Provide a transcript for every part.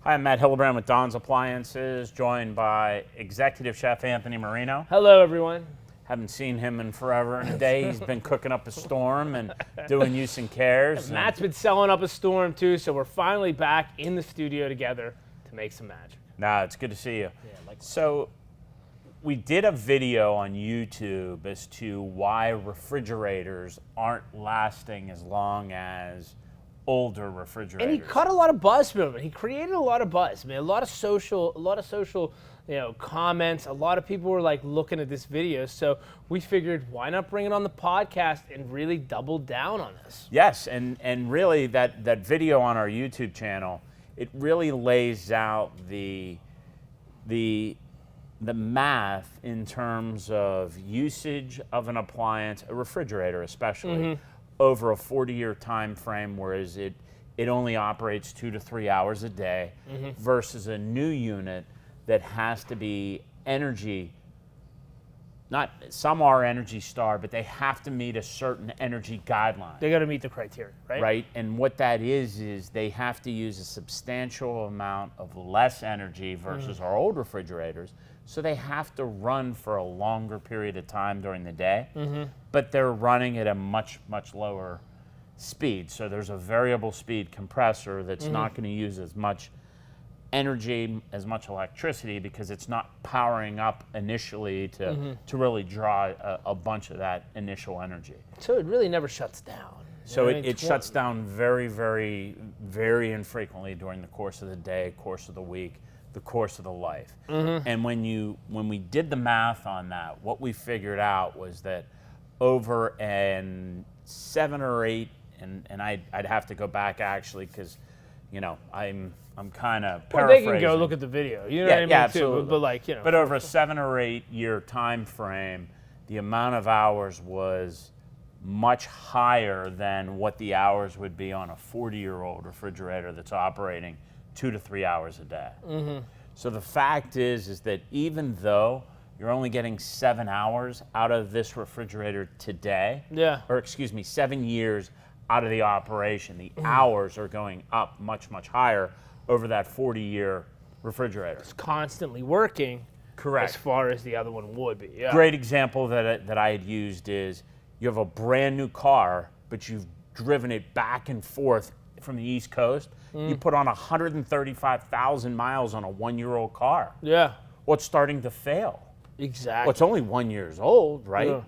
Hi, I'm Matt Hildebrand with Don's Appliances, joined by Executive Chef Anthony Marino. Hello, everyone. Haven't seen him in forever and a day. He's been cooking up a storm and doing use and cares. Matt's been selling up a storm, too, so we're finally back in the studio together to make some magic. Nah, it's good to see you. Yeah, likewise. So, we did a video on YouTube as to why refrigerators aren't lasting as long as older refrigerators. And he caught a lot of buzz movement. He created a lot of buzz. I mean, a lot of social, comments. A lot of people were like looking at this video. So we figured, why not bring it on the podcast and really double down on this? Yes, and really that video on our YouTube channel, it really lays out the math in terms of usage of an appliance, a refrigerator especially, over a 40-year time frame, whereas it only operates 2 to 3 hours a day, versus a new unit that has to be energy. Some are Energy Star, but they have to meet a certain energy guideline. They got to meet the criteria, right? Right, and what that is they have to use a substantial amount of less energy versus our old refrigerators. So they have to run for a longer period of time during the day, but they're running at a much, much lower speed. So there's a variable speed compressor that's not going to use as much energy, as much electricity, because it's not powering up initially to really draw a bunch of that initial energy. So it really never shuts down. So it shuts down very, very, very infrequently during the course of the day, course of the week, the course of the life. And when we did the math on that, what we figured out was that over 7 or 8, and I'd have to go back actually, because I'm kind of paraphrasing. They can go look at the video. You know what I mean? Absolutely. Too, but over a 7 or 8 year time frame, the amount of hours was much higher than what the hours would be on a 40-year-old refrigerator that's operating 2 to 3 hours a day. So the fact is that even though you're only getting 7 hours out of this refrigerator today, or excuse me, 7 years out of the operation, the hours are going up much, much higher over that 40-year refrigerator. It's constantly working. Correct. As far as the other one would be. Yeah. Great example that I had used is you have a brand new car, but you've driven it back and forth from the East Coast. You put on 135,000 miles on a 1-year-old car. Yeah. What's starting to fail? Exactly. Well, it's only 1 year old, right? Yeah.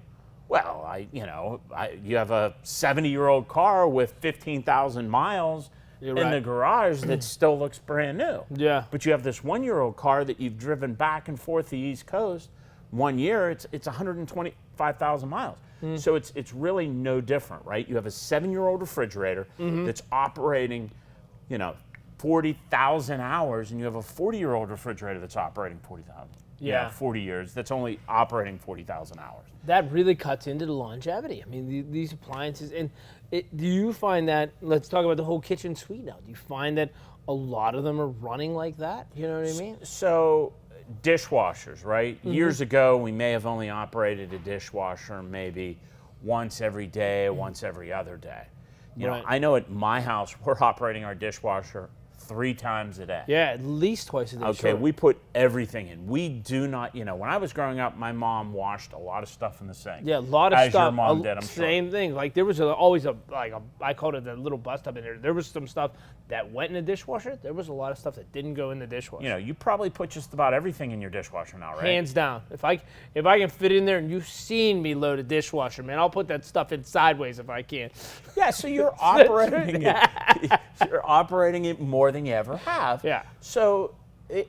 Well, you have a 70-year-old car with 15,000 miles in the garage that still looks brand new. Yeah. But you have this 1-year-old car that you've driven back and forth the East Coast. 1 year, it's 125,000 miles. So it's really no different, right? You have a 7-year-old refrigerator that's operating, 40,000 hours, and you have a 40-year-old refrigerator that's operating 40,000. Yeah. 40 years. That's only operating 40,000 hours. That really cuts into the longevity. I mean, these appliances, and do you find that, let's talk about the whole kitchen suite now. Do you find that a lot of them are running like that? You know what I mean? So dishwashers, right? Years ago, we may have only operated a dishwasher maybe once every day, once every other day. I know at my house, we're operating our dishwasher 3 times a day. Yeah, at least twice a day. Okay, we put everything in. We do not, when I was growing up, my mom washed a lot of stuff in the sink. Yeah, a lot of as stuff. As your mom did, I'm same sure. thing. Like there was always I called it the little bust up in there. There was some stuff that went in the dishwasher. There was a lot of stuff that didn't go in the dishwasher. You probably put just about everything in your dishwasher now, right? Hands down. If I can fit in there, and you've seen me load a dishwasher, man, I'll put that stuff in sideways if I can. Yeah, so you're operating it. You're operating it more than you ever have. Yeah. So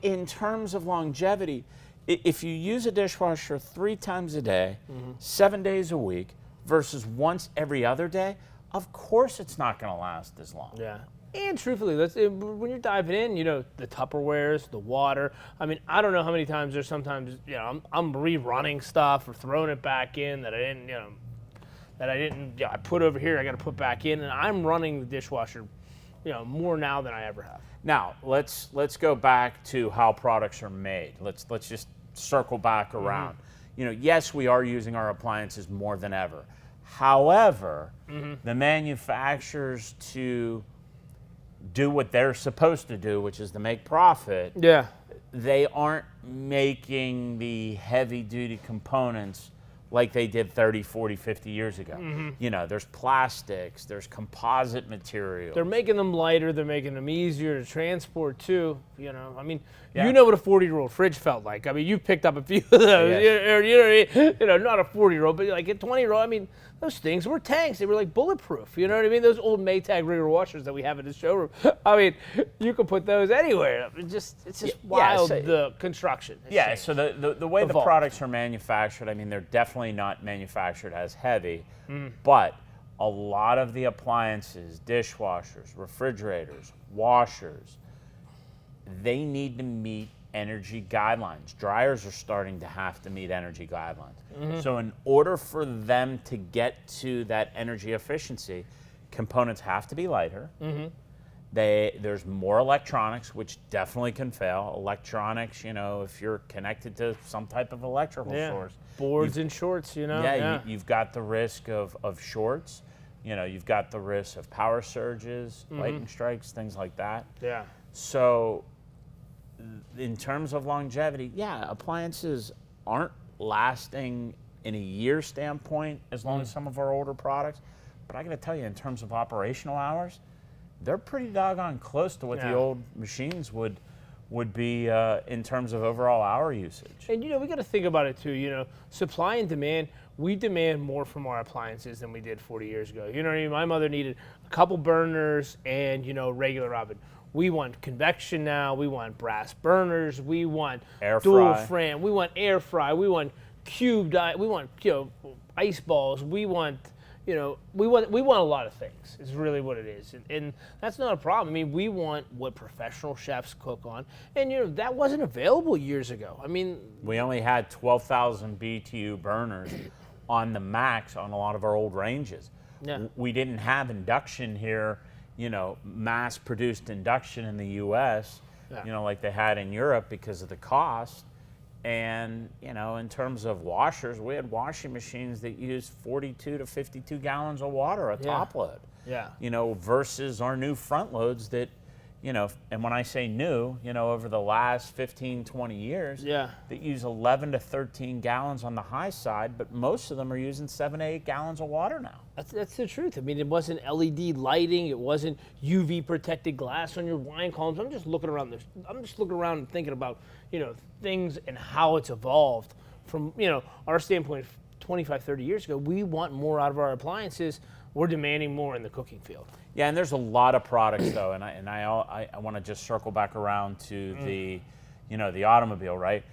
in terms of longevity, if you use a dishwasher 3 times a day, 7 days a week, versus once every other day, of course it's not going to last as long. Yeah. And truthfully, when you're diving in, the Tupperwares, the water. I mean, I don't know how many times there's sometimes, I'm rerunning stuff or throwing it back in that I didn't, I put over here, I got to put back in, and I'm running the dishwasher, more now than I ever have. Now, let's go back to how products are made. Let's just circle back around. Yes, we are using our appliances more than ever. However, the manufacturers to do what they're supposed to do, which is to make profit, Yeah. they aren't making the heavy duty components like they did 30, 40, 50 years ago. You know, there's plastics, there's composite material. They're making them lighter. They're making them easier to transport too. You know, I mean, Yeah. you know what a 40-year-old fridge felt like. I mean, you picked up a few of those. Yes. You know, not a 40-year-old, but like a 20-year-old. I mean, those things were tanks. They were like bulletproof. You know what I mean? Those old Maytag rigger washers that we have in the showroom. I mean, you could put those anywhere. It's just wild, so- the construction. has Yeah, changed. so the way the Evolved. products are manufactured, I mean, they're definitely not manufactured as heavy, but a lot of the appliances, dishwashers, refrigerators, washers, they need to meet energy guidelines. Dryers are starting to have to meet energy guidelines. So in order for them to get to that energy efficiency, components have to be lighter. There's more electronics, which definitely can fail. Electronics, you know, if you're connected to some type of electrical source. Boards and shorts, you know? You've got the risk of shorts. You know, you've got the risk of power surges, lightning strikes, things like that. Yeah. So in terms of longevity, appliances aren't lasting in a year standpoint as long as some of our older products. But I got to tell you, in terms of operational hours, they're pretty doggone close to what the old machines would be in terms of overall hour usage. And, you know, we got to think about it, too. You know, supply and demand, we demand more from our appliances than we did 40 years ago. You know what I mean? My mother needed a couple burners and, you know, a regular oven. We want convection now. We want brass burners. We want Air dual fry. fry. We want air fry. We want cubed. We want, you know, ice balls. We want, you know, we want a lot of things. Is really what it is, and that's not a problem. I mean, we want what professional chefs cook on, and you know that wasn't available years ago. I mean, We only had 12,000 BTU burners on the max on a lot of our old ranges. Yeah. We didn't have induction here, you know, mass-produced induction in the U.S., you know, like they had in Europe because of the cost. And, you know, in terms of washers, we had washing machines that used 42 to 52 gallons of water a top load. Yeah. You know, versus our new front loads that, you know, and when I say new, you know, over the last 15, 20 years, that use 11 to 13 gallons on the high side, but most of them are using 7 to 8 gallons of water now. That's the truth. I mean, it wasn't LED lighting. It wasn't UV protected glass on your wine columns. I'm just looking around and thinking about, you know, things and how it's evolved from, you know, our standpoint 25, 30 years ago. We want more out of our appliances. We're demanding more in the cooking field. Yeah, and there's a lot of products though, and I want to just circle back around to the, you know, the automobile, right?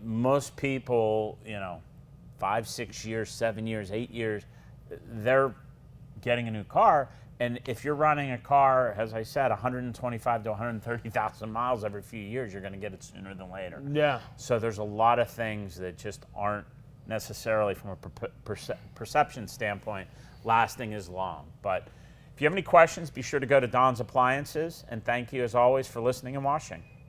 Most people, you know, 5, 6 years, 7 years, 8 years, they're getting a new car, and if you're running a car, as I said, 125 to 130,000 miles every few years, you're going to get it sooner than later. Yeah. So there's a lot of things that just aren't necessarily, from a perception standpoint, lasting as long. But if you have any questions, be sure to go to Don's Appliances, and thank you as always for listening and watching.